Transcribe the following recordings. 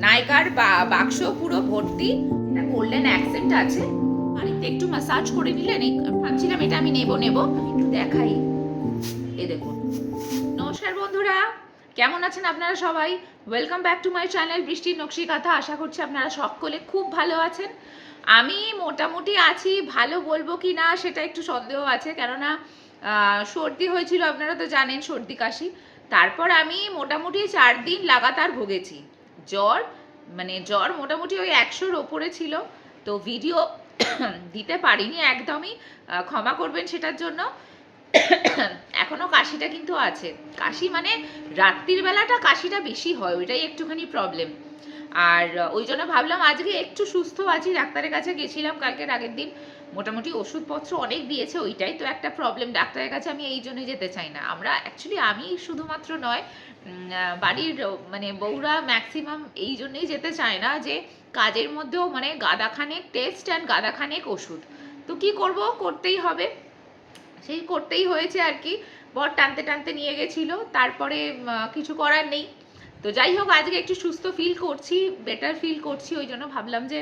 নাইকার বাক্স পুরো ভর্তি, একটা গোল্ডেন অ্যাকসেন্ট আছে। বাড়িতে একটু ম্যাসাজ করে নিলেন, ভাবছিলাম এটা আমি নেব একটু দেখাই। এই দেখুন। নমস্কার বন্ধুরা, কেমন আছেন আপনারা সবাই? Welcome back to my channel বৃষ্টির নকশি কথা। আশা করছি আপনারা সকলে খুব ভালো আছেন। আমি মোটামুটি আছি, ভালো বলবো কি না সেটা একটু সন্দেহ আছে, কেননা সর্দি হয়েছিল, আপনারা তো জানেন সর্দি কাশি। তারপর আমি মোটামুটি 4 দিন লাগাতার ভুগেছি। জ্বর মোটামুটি ওই 100-র ওপরে ছিল, তো ভিডিও দিতে পারিনি একদমই, ক্ষমা করবেন সেটার জন্য। এখনো কাশিটা কিন্তু আছে, কাশি মানে রাত্রির বেলাটা কাশিটা বেশি হয়, ওইটাই একটুখানি প্রবলেম। আর ওই জন্য ভাবলাম আজকে একটু সুস্থ আছি, ডাক্তারের কাছে গেছিলাম কালকের আগের দিন, মোটামুটি ওষুধপত্র অনেক দিয়েছে, ওইটাই তো একটা প্রবলেম। ডাক্তারের কাছে আমি এই জন্যই যেতে চাই না। আমি শুধুমাত্র নয়, বাড়ির মানে বউরা ম্যাক্সিমাম এই জন্যই যেতে চায় না, যে কাজের মধ্যেও মানে গাদাখানেক টেস্ট অ্যান্ড গাদাখানেক ওষুধ, তো কি করব, করতেই হবে, সেই করতেই হয়েছে আর কি। বর টানতে টানতে নিয়ে গেছিল, তারপরে কিছু করার নেই। তো যাই হোক, আজকে একটু সুস্থ ফিল করছি, বেটার ফিল করছি, ওই জন্য ভাবলাম যে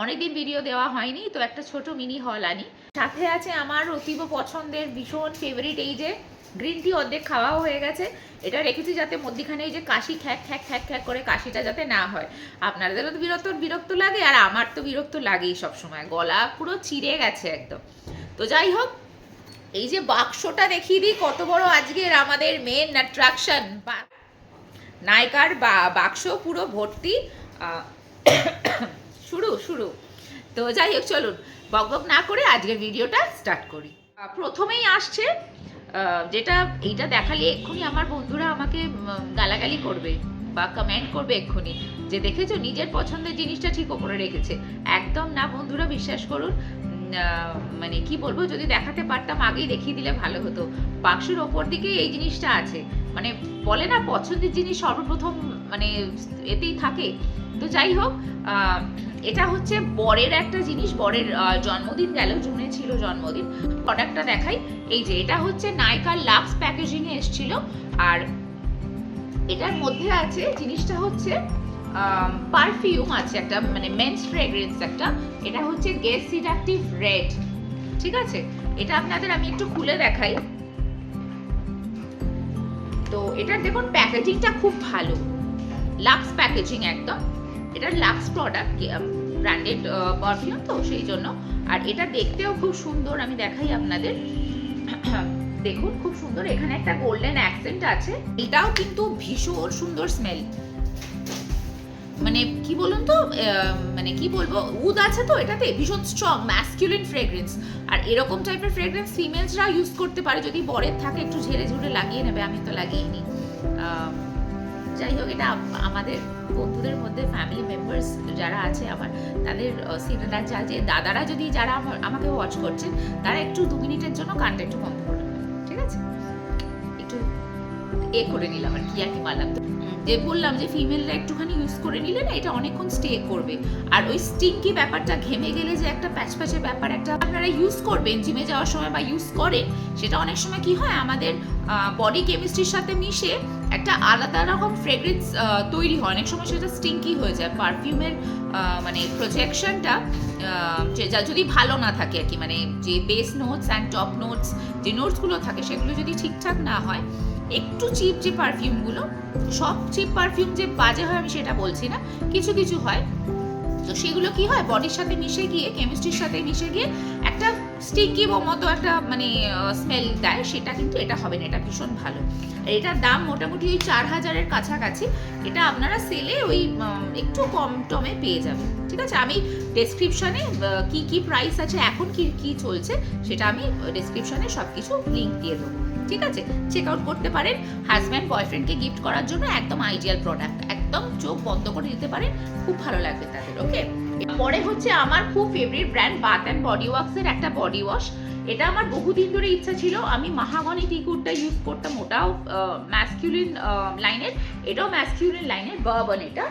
অনেকদিন ভিডিও দেওয়া হয়নি, তো একটা ছোট মিনি হল আনি। সাথে আছে আমার অতীব পছন্দের ভীষণ ফেভারিট, এই যে গ্রিন টি অর্ধেক খাওয়াও হয়ে গেছে। এটা রেখেছি যাতে মধ্যিখানে এই যে কাশি খ্যাক খ্যাক খ্যাক খ্যাক করে কাশিটা যাতে না হয়। আপনাদেরও তো বিরক্ত লাগে, আর আমার তো বিরক্ত লাগেই সবসময়, গলা পুরো চিড়ে গেছে একদম। তো যাই হোক, এই যে বাক্সটা দেখিয়ে দিই কত বড় আজকের আমাদের মেন অ্যাট্রাকশন। নাইকার বাক্স পুরো ভর্তি, শুরু। তো যাই হোক, চলুন বকবক না করে আজকের ভিডিওটা স্টার্ট করি। প্রথমেই আসছে যেটা, এইটা দেখালে এক্ষুনি আমার বন্ধুরা আমাকে গালাগালি করবে বা কমেন্ট করবে এক্ষুনি, যে দেখেছো নিজের পছন্দের জিনিসটা ঠিক ওপরে রেখেছে। একদম না বন্ধুরা, বিশ্বাস করুন, মানে কি বলবো, যদি দেখাতে পারতাম আগেই দেখিয়ে দিলে ভালো হতো। বাক্সের ওপর দিকে এই জিনিসটা আছে, মানে বলে না পছন্দের জিনিস সর্বপ্রথম মানে এতেই থাকে। তো যাই হোক, এটা হচ্ছে বরের একটা জিনিস, বরের জন্মদিন গেল, জুনে ছিল জন্মদিন। প্রোডাক্টটা দেখাই, এই যে এটা হচ্ছে নাইকার লাক্স প্যাকেজিং এ এসেছিল, আর এটার মধ্যে আছে জিনিসটা হচ্ছে পারফিউম আছে একটা, মানে মেন্স ফ্রেগ্রেন্স একটা। এটা হচ্ছে গেস সিডাকটিভ রেড, ঠিক আছে? এটা আপনাদের আমি একটু খুলে দেখাই। তো এটার দেখুন প্যাকেজিংটা খুব ভালো, লাক্স প্যাকেজিং একদম। এটা লাক্স প্রোডাক্ট, ব্র্যান্ডেড পারফিউম, তো সেই জন্য। আর এটা দেখতেও খুব সুন্দর, আমি দেখাই আপনাদের। দেখুন খুব সুন্দর, এখানে একটা গোল্ডেন অ্যাকসেন্ট আছে। এটাও কিন্তু ভীষণ সুন্দর স্মেল, মানে কি বলুন তো, মানে কি বলবো, উড আছে তো এটাতে, ভীষণ স্ট্রং ম্যাসকুলিন ফ্রেগ্রেন্স। আর এরকম টাইপের ফ্রেগ্রেন্স ফিমেলসরা ইউজ করতে পারে, যদি বরের থাকে একটু ঝেড়ে ঝুড়ে লাগিয়ে নেবে, আমি তো লাগিয়ে নি। যাই হোক, এটা আমাদের বন্ধুদের মধ্যে ফ্যামিলি মেম্বার্স যারা আছে আমার, তাদের সিনিয়ররা যে দাদারা যদি যারা আমাকে ওয়াচ করছেন, তারা একটু 2 মিনিটের জন্য কানটা একটু বন্ধ করে নেবেন, ঠিক আছে? একটু করে নিলাম আর কি মারলাম। যে বললাম যে ফিমেলরা একটুখানি ইউজ করে নিলে না, এটা অনেকক্ষণ স্টে করবে। আর ওই স্টিংকি ব্যাপারটা, ঘেমে গেলে যে একটা প্যাচপ্যাচের ব্যাপার একটা আপনারা ইউজ করবেন জিমে যাওয়ার সময় বা ইউজ করেন, সেটা অনেক সময় কি হয়, আমাদের বডি কেমিস্ট্রির সাথে মিশে একটা আলাদা রকম ফ্রেগ্রেন্স তৈরি হয়, অনেক সময় সেটা স্টিংকি হয়ে যায়। পারফিউমের মানে প্রজেকশনটা যদি ভালো না থাকে আর কি, মানে যে base notes and top notes, যে নোটসগুলো থাকে সেগুলো যদি ঠিকঠাক না হয়, একটু চিপ যে পারফিউমগুলো, সব চিপ পারফিউম যে বাজে হয় আমি সেটা বলছি না, কিছু কিছু হয়, তো সেগুলো কি হয় বডির সাথে মিশে গিয়ে, কেমিস্ট্রির সাথে মিশে গিয়ে একটা স্টিকি মতো একটা মানে স্মেল দেয়, সেটা কিন্তু এটা হবে না, এটা ভীষণ ভালো। এটার দাম মোটামুটি ওই 4000-এর কাছাকাছি। এটা আপনারা সেলে ওই একটু কম টমে পেয়ে যাবেন, ঠিক আছে? আমি ডেসক্রিপশনে কি প্রাইস আছে, এখন কি চলছে, সেটা আমি ডেসক্রিপশনে সব কিছু লিঙ্ক দিয়ে দেবো, ঠিক আছে? চেক আউট করতে পারেন। হাজব্যান্ড বয়ফ্রেন্ডকে গিফট করার জন্য একদম আইডিয়াল প্রোডাক্ট, একদম চোখ বন্ধ করে দিতে পারেন, খুব ভালো লাগবে তাদের। ওকে, পরে হচ্ছে আমার খুব favourite brand Bath and Body ওয়ার্কসের একটা বডি ওয়াশ। এটা আমার বহুদিন ধরে ইচ্ছা ছিল, আমি মাহাগনি টিকুডটা ইউজ করতাম, ওটাও ম্যাসকিউলিন লাইনের, এটাও ম্যাসকিউলিন লাইনের, বার্বন এটা,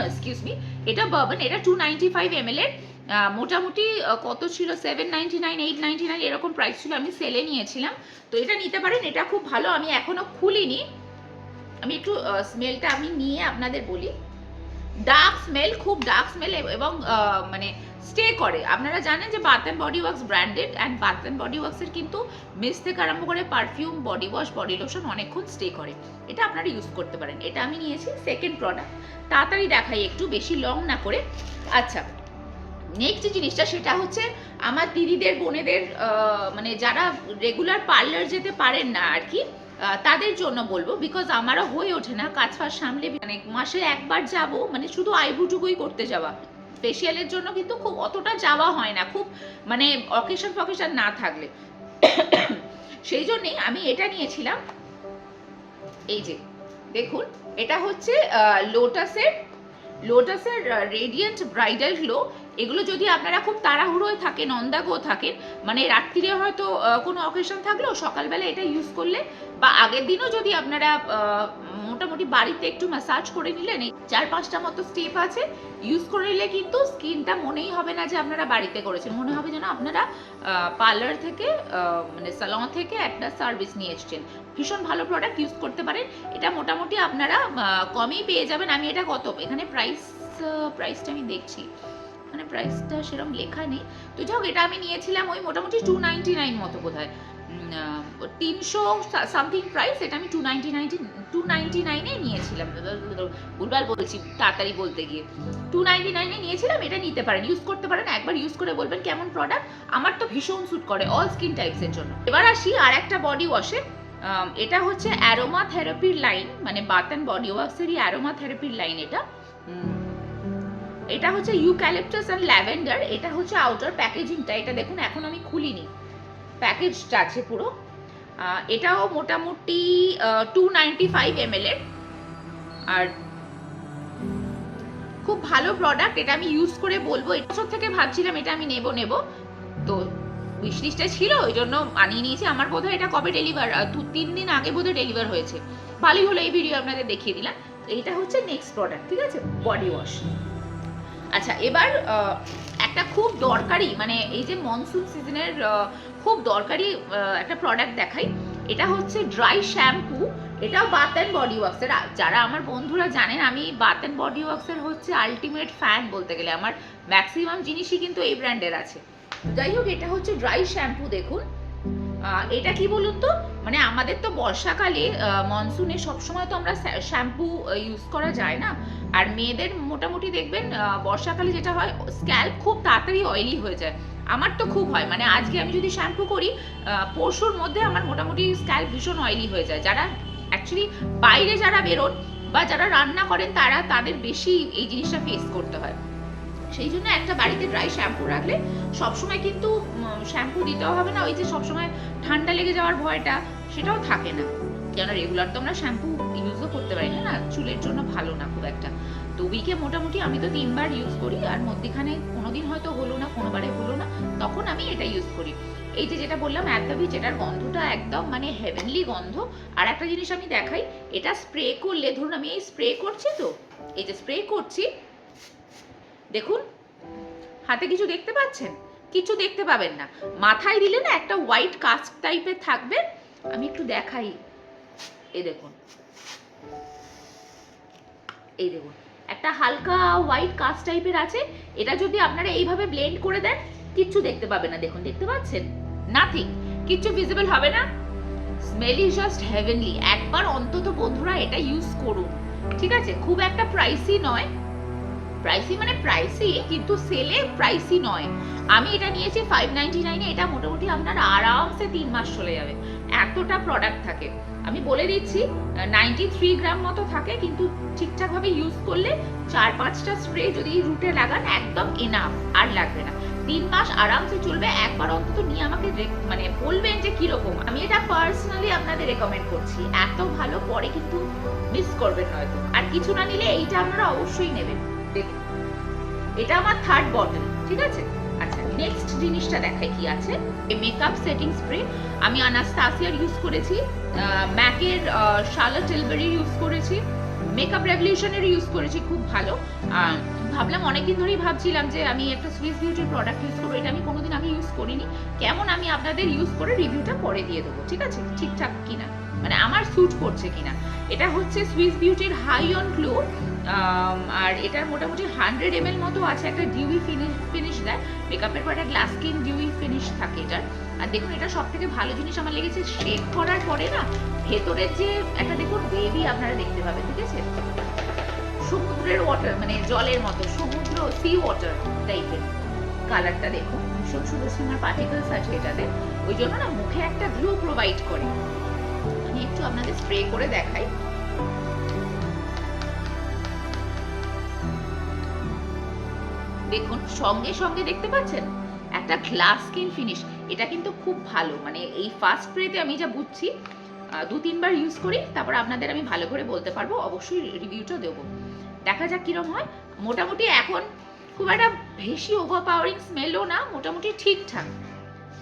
এক্সকিউজ মি, এটা বার্বন, এটা 295 ml এর। মোটামুটি কত ছিল, 799 899 এরকম প্রাইস ছিল, আমি সেলে নিয়েছিলাম। তো এটা নিতে পারেন, এটা খুব ভালো, আমি এখনো খুলিনি, আমি একটু স্মেলটা আমি নিয়ে আপনাদের বলি। ডার্ক স্মেল, খুব ডার্ক স্মেল এবং মানে স্টে করে। আপনারা জানেন যে Bath and Body Works branded, and Bath and Body ওয়ার্কসের কিন্তু মিস্ট থেকে আরম্ভ করে perfume, body wash, body lotion অনেকক্ষণ স্টে করে। এটা আপনারা ইউজ করতে পারেন। এটা আমি নিয়েছি সেকেন্ড প্রোডাক্ট। তাড়াতাড়ি দেখাই একটু, বেশি লং না করে। আচ্ছা, নেক্সট জিনিসটা সেটা হচ্ছে আমার দিদিদের, বোনেদের, মানে যারা রেগুলার পার্লার যেতে পারেন না আর কি, তাদের জন্য বলবো। বিকজ আমারও হয়ে ওঠে না কাজ ফাজ সামলে, মানে মাসে একবার যাব, মানে শুধু আইব্রুটুকুই করতে যাওয়া। ফেসিয়ালের জন্য কিন্তু খুব অতটা যাওয়া হয় না, খুব মানে অকেশন ফকেশন না থাকলে। সেই জন্যেই আমি এটা নিয়েছিলাম। এই যে দেখুন, এটা হচ্ছে লোটাসের রেডিয়েন্ট ব্রাইডাল গ্লো। এগুলো যদি আপনারা খুব তাড়াহুড়োয় থাকেন, অন্দাগো থাকেন, মানে রাত্রিরে হয়তো কোনো অকেশন থাকলো, সকালবেলা এটা ইউজ করলে, বা আগের দিনও যদি আপনারা মোটামুটি বাড়িতে একটু ম্যাসাজ করে নিলেন, 4-5টা মতো স্টেপ আছে, ইউজ করে নিলে কিন্তু স্কিনটা মনেই হবে না যে আপনারা বাড়িতে করেছেন, মনে হবে যেন আপনারা পার্লার থেকে, মানে স্যালন থেকে একটা সার্ভিস নিয়ে এসছেন। ভীষণ ভালো প্রোডাক্ট, ইউজ করতে পারেন। এটা মোটামুটি আপনারা কমেই পেয়ে যাবেন। আমি এটা কত, এখানে প্রাইসটা আমি দেখছি, মানে প্রাইসটা সেরকম লেখা নেই। তো যাই হোক, এটা আমি নিয়েছিলাম ওই মোটামুটি 299 মতো বোধ হয়, 300 সামথিং প্রাইস। এটা আমি 299 নিয়েছিলাম, ভুলভাল বলছি তাড়াতাড়ি বলতে গিয়ে, 299 নিয়েছিলাম। এটা নিতে পারেন, ইউজ করতে পারেন। একবার ইউজ করে বলবেন কেমন প্রোডাক্ট। আমার তো ভীষণ স্যুট করে অল স্কিন টাইপসের জন্য। এবার আসি আর একটা বডি ওয়াশে। এটা হচ্ছে অ্যারোমা থেরাপির লাইন, মানে বাথ অ্যান্ড বডি ওয়াশেরই অ্যারোমা থেরাপির লাইন। এটা হচ্ছে ইউক্যালিপটাস অ্যান্ড ল্যাভেন্ডার। এটা হচ্ছে আউটার প্যাকেজিংটা। এটা দেখুন, এখন আমি খুলিনি, প্যাকেজটা আছে পুরো। এটাও মোটামুটি 295 ml এর, আর খুব ভালো প্রোডাক্ট। এটা আমি ইউজ করে বলবো, এবছর থেকে ভাবছিলাম এটা আমি নেব, তো উইশ লিস্টে ছিল, ওই জন্য আনিয়ে নিয়েছি। আমার বোধহয় এটা কবে ডেলিভার, 2-3 দিন আগে বোধহয় ডেলিভার হয়েছে। ভালোই হলো, এই ভিডিও আপনাদের দেখিয়ে দিলাম। এইটা হচ্ছে নেক্সট প্রোডাক্ট, ঠিক আছে, বডি ওয়াশ। আচ্ছা, এবার একটা খুব দরকারি, মানে এই যে মনসুন সিজনের খুব দরকারি একটা প্রোডাক্ট দেখাই। এটা হচ্ছে ড্রাই শ্যাম্পু। এটাও বাথ অ্যান্ড বডি ওয়ার্কসের। যারা আমার বন্ধুরা জানেন, আমি বাথ অ্যান্ড বডি ওয়ার্কসের হচ্ছে আলটিমেট ফ্যান বলতে গেলে। আমার ম্যাক্সিমাম জিনিসই কিন্তু এই ব্র্যান্ডের আছে। যাই হোক, এটা হচ্ছে ড্রাই শ্যাম্পু। দেখুন, এটা কি বলুন তো, মানে আমাদের তো বর্ষাকালে মনসুনে সবসময় তো আমরা শ্যাম্পু ইউজ করা যায় না। আর মেয়েদের মোটামুটি দেখবেন বর্ষাকালে যেটা হয়, স্ক্যাল্প খুব তাড়াতাড়ি অয়েলি হয়ে যায়। আমার তো খুব হয়, মানে আজকে আমি যদি শ্যাম্পু করি, পরশুর মধ্যে আমার মোটামুটি স্ক্যাল্প ভীষণ অয়েলি হয়ে যায়। যারা অ্যাকচুয়ালি বাইরে যারা বেরোন বা যারা রান্না করেন, তাদের বেশি এই জিনিসটা ফেস করতে হয়। সেই জন্য একটা বাড়িতে ড্রাই শ্যাম্পু রাখলে সবসময় কিন্তু শ্যাম্পু দিতেও হবে না, ওই যে সবসময় ঠান্ডা লেগে যাওয়ার ভয়টা সেটাও থাকে না। কেন রেগুলার তো আমরা শ্যাম্পু ইউজও করতে পারি না, চুলের জন্য ভালো না খুব একটা। তো উইকে মোটামুটি আমি তো 3 বার ইউজ করি, আর মধ্যখানে কোনোদিন হয়তো হলো না, কোনোবারে হলো না, তখন আমি এটা ইউজ করি। এই যে যেটা বললাম অ্যাট দ্য বিচ, এটার গন্ধটা একদম মানে হেভেনলি গন্ধ। আর একটা জিনিস আমি দেখাই, এটা স্প্রে করলে, ধরুন আমি এই স্প্রে করছি, তো এই যে স্প্রে করছি, দেখুন হাতে কিছু দেখতে পাচ্ছেন? কিছু দেখতে পাবেন না। মাথায় দিলে না একটা হোয়াইট কাস্ট টাইপের থাকবে। আমি একটু দেখাই, এই দেখুন, এই দেখুন, একটা হালকা হোয়াইট কাস্ট টাইপের আছে। এটা যদি আপনারা এইভাবে ব্লেন্ড করে দেন, কিচ্ছু দেখতে পাবেন না। দেখুন, দেখতে পাচ্ছেন? নাথিং, কিচ্ছু ভিজিবল হবে না। Smell is just heavenly. একবার অন্তত বন্ধুরা এটা ইউজ করুন, ঠিক আছে? খুব একটা প্রাইসি নয়, প্রাইসি মানে প্রাইসি, কিন্তু সেলে প্রাইসি নয়। আমি এটা নিয়েছি 599 এ। এটা মোটামুটি আপনার আরামসে 3 মাস চলে যাবে, এতটা প্রোডাক্ট থাকে। আমি বলে দিচ্ছি 93 গ্রাম মতো থাকে, কিন্তু ঠিকঠাকভাবে ইউজ করলে 4-5টা স্প্রে যদি রুটে লাগান, একদম এনাফ, আর লাগবে না। 3 মাস আরামসে চলবে। একবার অন্তত নিয়ে আমাকে মানে বলবেন যে কিরকম। আমি এটা পার্সোনালি আপনাদের রেকমেন্ড করছি, এত ভালো, পরে কিন্তু মিস করবেন হয়তো। আর কিছু না নিলে এইটা আপনারা অবশ্যই নেবেন। দেখুন, এটা আমার 3rd বটল, ঠিক আছে? আচ্ছা, নেক্সট জিনিসটা দেখাই কি আছে। এই মেকআপ সেটিং স্প্রে আমি আনাস্তাসিয়ার ইউজ করেছি, ম্যাকের শার্লট টিলবেরি ইউজ করেছি, মেকআপ রেভলিউশনের ইউজ করেছি, খুব ভালো। ভাবলাম, অনেকদিন ধরেই ভাবছিলাম যে আমি একটা সুইস বিউটির প্রোডাক্ট ইউজ করবো। এটা আমি কোনোদিন আগে ইউজ করিনি। কেমন, আমি আপনাদের ইউজ করে রিভিউটা পরে দিয়ে দেবো, ঠিক আছে? ঠিকঠাক কিনা। মানে আমার স্যুট করছে কিনা। এটা হচ্ছে সুইস বিউটির হাই অন গ্লো, আর এটার মোটামুটি 100 ml মতো আছে। একটা ডিউই ফিনিশ দেয়, মেকআপের পর একটা গ্লাস স্কিন ডিউই ফিনিশ থাকে এটার। আর দেখুন এটা সব থেকে ভালো জিনিস আমার লেগেছে, শেক করার পরে না ভেতরের যে একটা দেখুন বেবি আপনারা দেখতে পাবেন, ঠিক আছে, সমুদ্রের ওয়াটার মানে জলের মতো, সমুদ্র সি ওয়াটার টাইপের কালারটা দেখুন, ভীষণ সুন্দর সুন্দর পার্টিকেলস আছে এটাতে, ওই জন্য না মুখে একটা গ্লো প্রোভাইড করে। আমি একটু আপনাদের স্প্রে করে দেখাই। দেখুন সঙ্গে সঙ্গে দেখতে পাচ্ছেন একটা গ্লাস স্কিন ফিনিশ। এটা কিন্তু খুব ভালো, মানে এই ফার্স্ট স্প্রেতে আমি যা বুঝছি 2-3 বার ইউজ করি, তারপর আপনাদের আমি ভালো করে বলতে পারবো, অবশ্যই রিভিউটা দেবো। দেখা যাক কিরম হয়। মোটামুটি এখন খুব একটা বেশি ওভারপাওয়ারিং স্মেলও না, মোটামুটি ঠিকঠাক।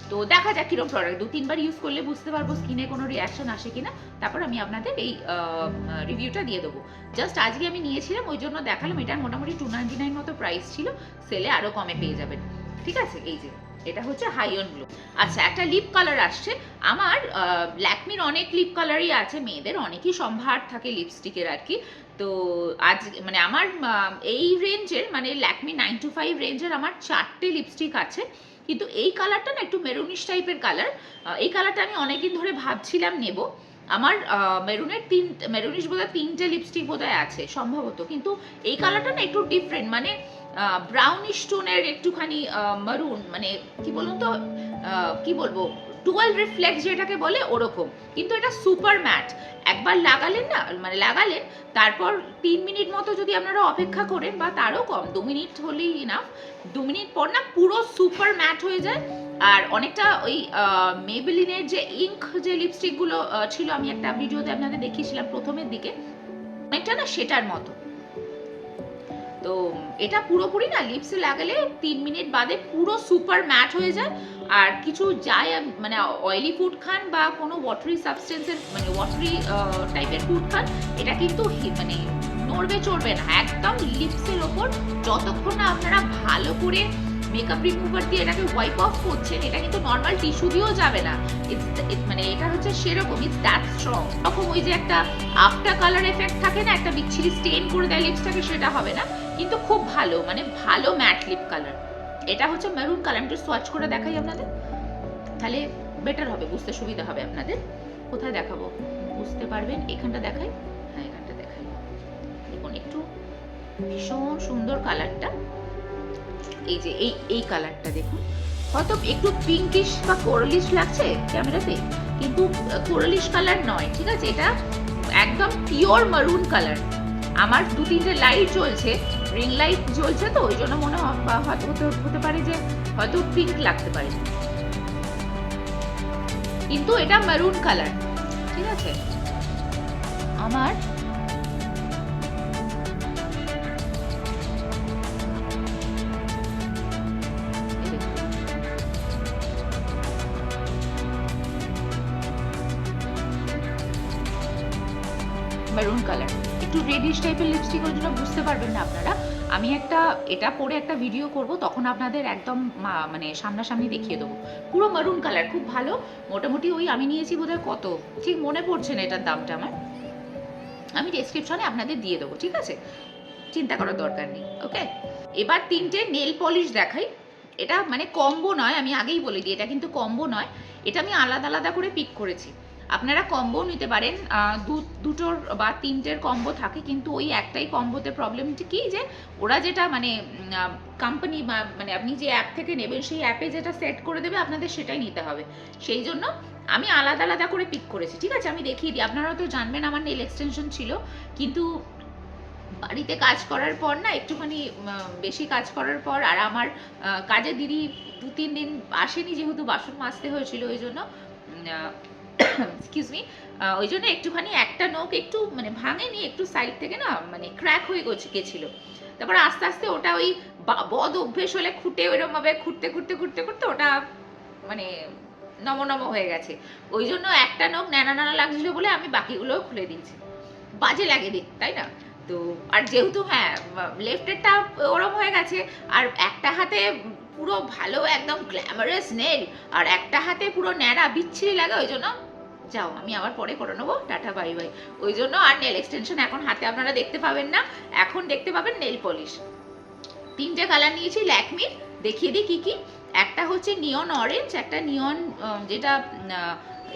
তো দেখা যাক কিরম প্রোডাক্ট, 2-3 বার ইউজ করলে বুঝতে পারবো স্কিনে কোনো রিয়াকশন আসে কিনা, তারপর আমি আপনাদের এই রিভিউটা দিয়ে দেবো। জাস্ট আজকে আমি নিয়েছিলাম ওই জন্য দেখালাম। এটার মোটামুটি 299 মতো প্রাইস ছিল, সেলে আরো কমে পেয়ে যাবেন, ঠিক আছে। এই যে এটা হচ্ছে হাই অন গ্লো। আচ্ছা একটা লিপ কালার আসছে আমার, ল্যাকমির অনেক লিপ কালারই আছে, মেয়েদের অনেকই সম্ভার থাকে লিপস্টিকের আর কি। তো আজ মানে আমার এই রেঞ্জের মানে ল্যাকমি 925 রেঞ্জের আমার 4টে লিপস্টিক আছে, কিন্তু এই কালারটা না একটু মেরুনিশ টাইপের কালার। এই কালারটা আমি অনেকদিন ধরে ভাবছিলাম নেব। আমার মেরুনিশ বোধহয় 3টে লিপস্টিক বোধহয় আছে সম্ভবত, কিন্তু এই কালারটা না একটু ডিফারেন্ট, মানে ব্রাউনিশ টোনের একটুখানি মারুন, মানে কি বলুন তো, কি বলবো, ডুয়াল রিফ্লেক্স যেটাকে বলে ওরকম, কিন্তু এটা সুপার ম্যাট। একবার লাগালেন না, মানে লাগালেন তারপর 3 মিনিট মতো যদি আপনারা অপেক্ষা করেন, বা তারও কম, 2 মিনিট হলেই ইনাফ, 2 মিনিট পর না পুরো সুপার ম্যাট হয়ে যায়। আর অনেকটা ওই মেবেলিনের যে ইঙ্ক যে লিপস্টিকগুলো ছিল, আমি একটা ভিডিওতে আপনাদের দেখিয়েছিলাম প্রথমের দিকে, অনেকটা না সেটার মতো। তো এটা পুরোপুরি না লিপসে লাগালে 3 মিনিট বাদে পুরো সুপার ম্যাট হয়ে যায়। আর কিছু যাই মানে অয়েলি ফুড খান বা কোনো ওয়াটারি সাবস্টেন্সের মানে ওয়াটারি টাইপের ফুড খান, এটা কিন্তু মানে নড়বে চড়বে না একদম লিপসের ওপর, যতক্ষণ না আপনারা ভালো করে মেকআপ রিমুভার দিয়ে এটাকে ওয়াইপ অফ করছেন। এটা কিন্তু নর্মাল টিস্যু দিয়েও যাবে না, মানে এটা হচ্ছে সেরকম, ইটস দ্যাট স্ট্রং। তখন ওই যে একটা আফটার কালার এফেক্ট থাকে না, একটা বিচ্ছিরি স্টেন করে দেয় লিপসটাকে, সেটা হবে না, কিন্তু খুব ভালো, মানে ভালো ম্যাট লিপ কালার। এটা হচ্ছে মেরুন কালার, আমি একটু সোয়াচ করে দেখাই আপনাদের, তাহলে বেটার হবে, বুঝতে সুবিধা হবে আপনাদের। কোথায় দেখাবো বুঝতে পারবেন, এখানটা দেখাই, হ্যাঁ এখানটা দেখাই। দেখুন একটু ভীষণ সুন্দর কালারটা, এই যে এই কালারটা দেখুন, হয়তো একটু পিঙ্কিশ বা কোরালিশ লাগছে ক্যামেরাতে, কিন্তু কোরালিশ কালার নয়, ঠিক আছে, এটা একদম পিওর মারুন কালার। আমার 2-3টে লাইট জ্বলছে, রিং লাইট জ্বলছে, তো ওই জন্য মনে হতে পারে যে হয়তো পিঙ্ক লাগতে পারে, কিন্তু এটা মারুন কালার, ঠিক আছে। আমার মেরুন কালার, একটু রেডিশ টাইপের লিপস্টিক, ওই জন্য বুঝতে পারবেন না আপনারা। আমি একটা এটা পরে একটা ভিডিও করব, তখন আপনাদের একদম মানে সামনাসামনি দেখিয়ে দেবো। পুরো মেরুন কালার, খুব ভালো। মোটামুটি ওই আমি নিয়েছি বোধহয় কত ঠিক মনে পড়ছে না এটার দামটা আমার, আমি ডেসক্রিপশনে আপনাদের দিয়ে দেবো, ঠিক আছে, চিন্তা করার দরকার নেই। ওকে, এবার 3টে নেল পলিশ দেখাই। এটা মানে কম্বো নয়, আমি আগেই বলে দিই, এটা কিন্তু কম্বো নয়, এটা আমি আলাদা আলাদা করে পিক করেছি। আপনারা কম্বো নিতে পারেন, দুটোর বা 3টের কম্বো থাকে, কিন্তু ওই একটাই কম্বোতে প্রবলেমটি কি, যে ওরা যেটা মানে কোম্পানি মানে আপনি যে অ্যাপ থেকে নেবেন সেই অ্যাপে যেটা সেট করে দেবে আপনাদের সেটাই নিতে হবে, সেই জন্য আমি আলাদা আলাদা করে পিক করেছি, ঠিক আছে। আমি দেখিয়ে দিই, আপনারা তো জানবেন আমার নেল এক্সটেনশন ছিল, কিন্তু বাড়িতে কাজ করার পর না একটুখানি বেশি কাজ করার পর, আর আমার কাজে দিদি 2-3 দিন আসেনি, যেহেতু বাসন মাজতে হয়েছিল, ওই জন্য এক্সকিউজ মি, ওই জন্য একটুখানি একটা নখ একটু মানে ভাঙেনি, একটু সাইড থেকে না মানে ক্র্যাক হয়ে গেছিল। তারপর আস্তে আস্তে ওটা ওই বদ অভ্যেস হলে খুঁটে ওইরকম ভাবে খুঁটতে খুঁটতে খুঁটতে খুঁটতে ওটা মানে নম হয়ে গেছে, ওই জন্য একটা নখ ন্যানা নানা লাগছিল বলে আমি বাকিগুলোও খুলে দিয়েছি, বাজে লাগে দেখতে, তাই না। তো আর যেহেতু হ্যাঁ লেফটেরটা ওরম হয়ে গেছে, আর একটা হাতে পুরো ভালো একদম গ্ল্যামারাস নেল, আর একটা হাতে পুরো ন্যাড়া বিচ্ছিরি লাগে, ওই জন্য যাও, আমি আবার পরে করে নেবো, টাটা বাই বাই। ওই জন্য আর নেল এক্সটেনশন এখন হাতে আপনারা দেখতে পাবেন না, এখন দেখতে পাবেন নেল পলিশ। 3টে কালার নিয়েছি ল্যাকমির, দেখিয়ে দিই কি কি। একটা হচ্ছে নিয়ন অরেঞ্জ, একটা নিয়ন যেটা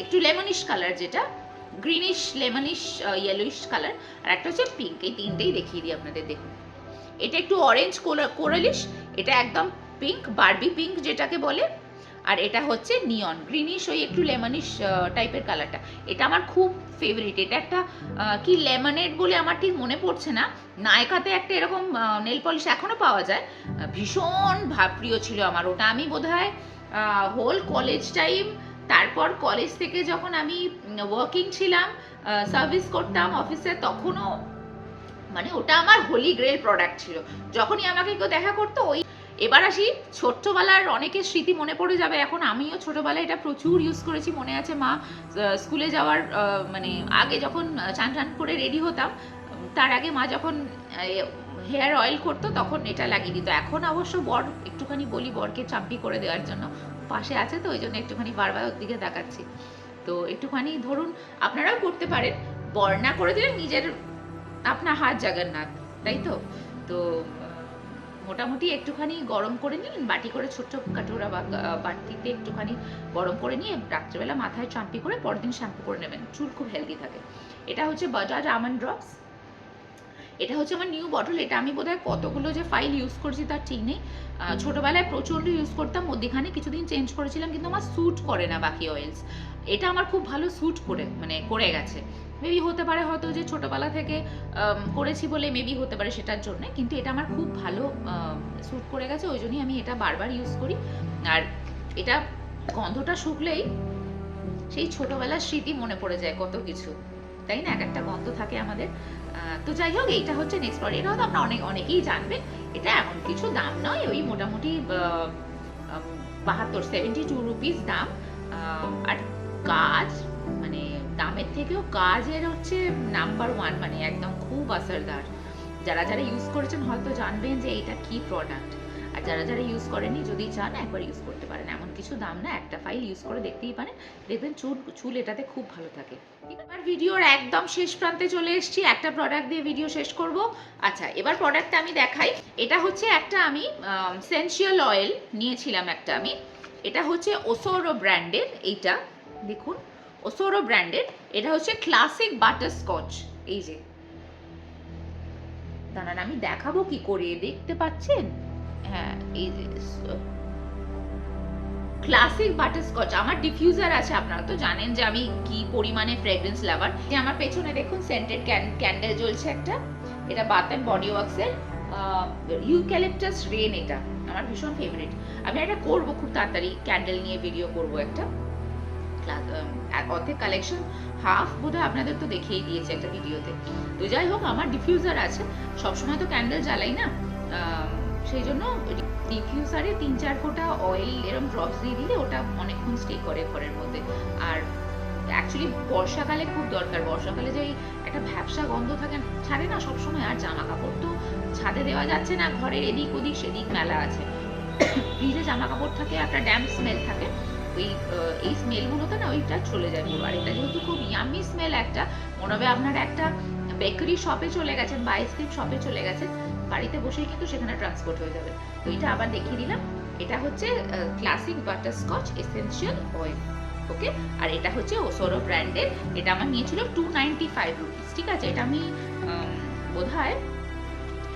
একটু লেমনিশ কালার, যেটা গ্রিনিশ লেমনিশ ইয়েলোইশ কালার, আর একটা হচ্ছে পিঙ্ক। এই 3টেই দেখিয়ে দিই আপনাদের। দেখুন, এটা একটু অরেঞ্জ কোরালিশ, এটা একদম পিঙ্ক, বারবি পিঙ্ক যেটাকে বলে, আর এটা হচ্ছে নিয়ন গ্রিনিশ, ওই একটু লেমনিশ টাইপের কালারটা। এটা আমার খুব ফেভারিট। এটা একটা কি লেমনেড বলে আমার ঠিক মনে পড়ছে না, নায়কাতে একটা এরকম নেল পলিশ এখনো পাওয়া যায়, ভীষণ প্রিয় ছিল আমার ওটা। আমি বোধহয় হোল কলেজ টাইম, তারপর কলেজ থেকে যখন আমি ওয়ার্কিং ছিলাম, সার্ভিস করতাম অফিসে, তখনও মানে ওটা আমার হোলি গ্রেল প্রোডাক্ট ছিল। যখনই আমাকে কেউ দেখা করতো ওই। এবার আসি ছোট্টবেলার অনেকের স্মৃতি মনে পড়ে যাবে এখন। আমিও ছোটবেলায় এটা প্রচুর ইউজ করেছি, মনে আছে মা স্কুলে যাওয়ার মানে আগে যখন চান টান করে রেডি হতাম, তার আগে মা যখন হেয়ার অয়েল করতো তখন এটা লাগিয়ে দিত। এখন অবশ্য বর একটুখানি বলি বরকে চাম্পি করে দেওয়ার জন্য, পাশে আছে তো ওই জন্য একটুখানি বারবার ওর দিকে তাকাচ্ছি। তো একটুখানি ধরুন আপনারাও করতে পারেন, বর না করে দিলে নিজের আপনার হাত জাগান্নাথ, তাই তো। তো মোটামুটি একটুখানি গরম করে নিন, বাটি করে ছোট্ট কাটোরা বা বাটিতে একটুখানি গরম করে নিয়ে রাত্রেবেলা মাথায় চাম্পি করে পরের দিন শ্যাম্পু করে নেবেন, চুল খুব হেলদি থাকে। এটা হচ্ছে বাজাজ আমন্ড ড্রপস, এটা হচ্ছে আমার নিউ বটল। এটা আমি বোধহয় কতগুলো যে ফাইল ইউজ করছি তার ঠিক নেই, ছোটোবেলায় প্রচণ্ড ইউজ করতাম, মধ্যিখানে কিছুদিন চেঞ্জ করেছিলাম, কিন্তু আমার স্যুট করে না বাকি অয়েলস। এটা আমার খুব ভালো স্যুট করে মানে করে গেছে। মেবি হতে পারে হয়তো যে ছোটোবেলা থেকে করেছি বলে মেবি হতে পারে সেটার জন্যে, কিন্তু এটা আমার খুব ভালো স্যুট করে গেছে, ওই জন্যই আমি এটা বারবার ইউজ করি। আর এটা গন্ধটা শুকলেই সেই ছোটোবেলার স্মৃতি মনে পড়ে যায় কত কিছু, তাই না? এক একটা গন্ধ থাকে আমাদের। তো যাই হোক, এইটা হচ্ছে নেক্সট প্রোডাক্ট। এটা হয়তো আপনারা অনেকেই জানবেন। এটা এমন কিছু দাম নয়, ওই মোটামুটি 72 রুপিস দাম। আর কাজ মানে দামের থেকেও কাজের হচ্ছে নাম্বার 1, মানে একদম খুব আসারদার। যারা যারা ইউজ করেছেন হয়তো জানবেন যে এটা কি প্রোডাক্ট, আর যারা যারা ইউজ করেনি যদি চান একবার ইউজ করতে পারেন। এমন কিছু দাম না, একটা ফাইল ইউজ করে দেখতেই পারেন, দেখবেন চুল এটাতে খুব ভালো থাকে। এবার ভিডিওর একদম শেষ প্রান্তে চলে এসেছি, একটা প্রোডাক্ট দিয়ে ভিডিও শেষ করব। আচ্ছা, এবার প্রোডাক্টটা আমি দেখাই। এটা হচ্ছে একটা আমি সেন্সিয়াল অয়েল নিয়েছিলাম একটা আমি, এটা হচ্ছে ওসোরো ব্র্যান্ডের। এইটা দেখুন, ওসোরো ব্র্যান্ডের, এটা হচ্ছে ক্লাসিক বাটারস্কচ। এই যে দাঁড়ান আমি দেখাবো কি করে, দেখতে পাচ্ছেন? হ্যাঁ, এই যে ক্লাসিক বাটারস্কচ। আমার ডিফিউজার আছে, আপনারা তো জানেন যে আমি কি পরিমাণে ফ্রেগ্রেন্স লাভার। যে আমার পেছনে দেখুন সেন্টেড ক্যান্ডেল জ্বলছে একটা, এটা বাথ অ্যান্ড বডি ওয়ার্কসের ইউক্যালিপটাস রেন। এটা আমার ভীষণ ফেভারিট। আমি এটা করবো খুব তাড়াতাড়ি, ক্যান্ডেল নিয়ে ভিডিও করবো একটা। অর্ধেক কালেকশন, হাফ বোধহয় আপনাদের তো দেখিয়ে দিয়েছে একটা ভিডিওতে। তো যাই হোক, আমার ডিফিউজার আছে, সবসময় তো ক্যান্ডেল জ্বালাই না, সেই জন্য ডিফিউজারে 3-4 ফোঁটা অয়েল এরকম ড্রপস দিয়ে দিলে ওটা অনেকক্ষণ স্টে করে ঘরের মধ্যে। আর অ্যাকচুয়ালি বর্ষাকালে খুব দরকার, বর্ষাকালে যে একটা ভ্যাপসা গন্ধ থাকে ছাড়ে না সবসময়। আর জামা কাপড় তো ছাদে দেওয়া যাচ্ছে না, ঘরের এদিক ওদিক সেদিক মেলা আছে, ফ্রিজে জামা কাপড় থাকে, একটা ড্যাম্প স্মেল থাকে, ওই এই স্মেলগুলোতে না ওইটা চলে যায় পুরো। আর এটা যেহেতু খুব ইয়ামি স্মেল, একটা মনে হবে আপনার একটা বেকারি শপে চলে গেছেন বা আইসক্রিম শপে চলে গেছেন, বাড়িতে বসেই কিন্তু সেখানে ট্রান্সপোর্ট হয়ে যাবে। তো এটা আবার দেখিয়ে দিলাম, এটা হচ্ছে ক্লাসিক বাটারস্কচ এসেনশিয়াল অয়েল। ওকে, আর এটা হচ্ছে ওসোরো ব্র্যান্ডের। এটা আমার নিয়েছিল 295 রুপিস, ঠিক আছে? এটা আমি বোধহয়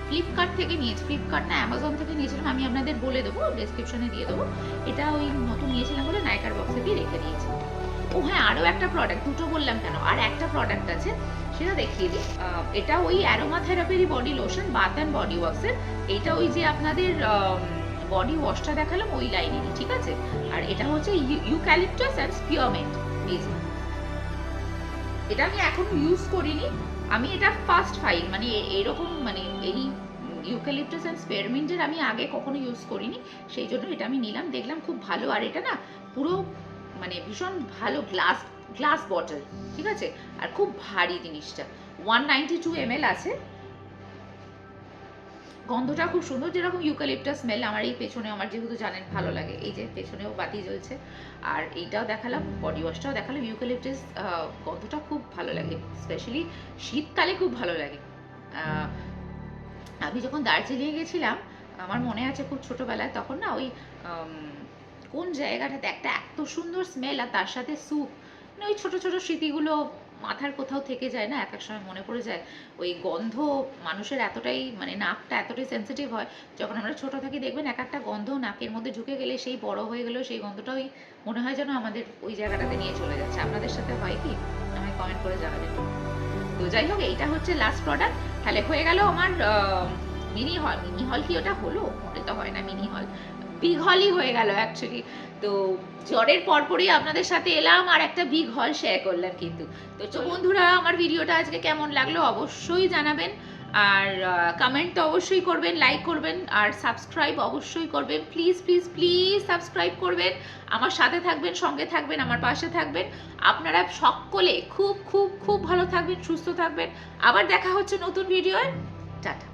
ফ্লিপকার্ট থেকে নিয়েছি, ফ্লিপকার্ট না অ্যামাজন থেকে নিয়েছিলাম, আমি আপনাদের বলে দেবো, ডেসক্রিপশনে দিয়ে দেবো। এটা ওই নতুন নিয়েছিলাম বলে নাইকার বক্সে দিয়ে রেখে দিয়েছি। ও হ্যাঁ, আরও একটা প্রোডাক্ট, দুটো বললাম কেন, আর একটা প্রোডাক্ট আছে সেটা দেখিয়ে দিই। এটা ওই অ্যারোমা থেরাপির body lotion, Bath and Body ওয়ার্কসের। এটা ওই যে আপনাদের বডি ওয়াশটা দেখালাম ওই লাইনেরই, ঠিক আছে? আর এটা হচ্ছে ইউক্যালিপটাস অ্যান্ড স্পিয়ারমিন্ট। এটা আমি এখনো ইউজ করিনি, আমি এটা ফার্স্ট ফাইল, মানে এরকম মানে এই ইউক্যালিপটাস অ্যান্ড স্পিয়ারমিন্টের আমি আগে কখনো ইউজ করিনি, সেই জন্য এটা আমি নিলাম, দেখলাম খুব ভালো। আর এটা না পুরো মানে ভীষণ ভালো গ্লাস বটল, ঠিক আছে? আর খুব ভারী জিনিসটা, 192 ml আছে। গন্ধটা খুব সুন্দর, যেরকম ইউক্যালিপটাস স্মেল। আমার এই পেছনে আমার যেহেতু জানেন ভালো লাগে, এই যে পেছনেও বাতি জ্বলছে, আর এইটাও দেখালাম, বডি ওয়াশটাও দেখালাম। ইউক্যালিপটাস গন্ধটা খুব ভালো লাগে, স্পেশালি শীতকালে খুব ভালো লাগে। আমি যখন দার্জিলিংয়ে গেছিলাম, আমার মনে আছে খুব ছোটোবেলায়, তখন না ওই কোন জায়গাটাতে একটা এত সুন্দর স্মেল, আর তার সাথে স্যুপ, মানে ওই ছোটো ছোটো স্মৃতিগুলো মাথার কোথাও থেকে যায় না, এক এক সময় মনে পড়ে যায়। ওই গন্ধ মানুষের এতটাই, মানে নাকটা এতটাই সেন্সিটিভ হয়, যখন আমরা ছোটো থাকি দেখবেন এক একটা গন্ধ নাকের মধ্যে ঢুকে গেলে, সেই বড় হয়ে গেলেও সেই গন্ধটা ওই মনে হয় যেন আমাদের ওই জায়গাটাতে নিয়ে চলে যাচ্ছে। আপনাদের সাথে হয় কি? আমায় কমেন্ট করে জানাবেন। তো যাই হোক, এইটা হচ্ছে লাস্ট প্রোডাক্ট। তাহলে হয়ে গেল আমার মিনি হল। মিনি হল কি ওটা হলো? ওটা তো হয় না মিনি হল, বিগ হলই হয়ে গেল অ্যাকচুয়ালি। তো জ্বরের পরপরই আপনাদের সাথে এলাম আর একটা বিগ হল শেয়ার করলাম কিন্তু। তো বন্ধুরা, আমার ভিডিওটা আজকে কেমন লাগলো অবশ্যই জানাবেন, আর কমেন্ট তো অবশ্যই করবেন, লাইক করবেন, আর সাবস্ক্রাইব অবশ্যই করবেন। প্লিজ প্লিজ প্লিজ সাবস্ক্রাইব করবেন, আমার সাথে থাকবেন, সঙ্গে থাকবেন, আমার পাশে থাকবেন। আপনারা সকলে খুব খুব খুব ভালো থাকবেন, সুস্থ থাকবেন। আবার দেখা হচ্ছে নতুন ভিডিওয়। টাটা।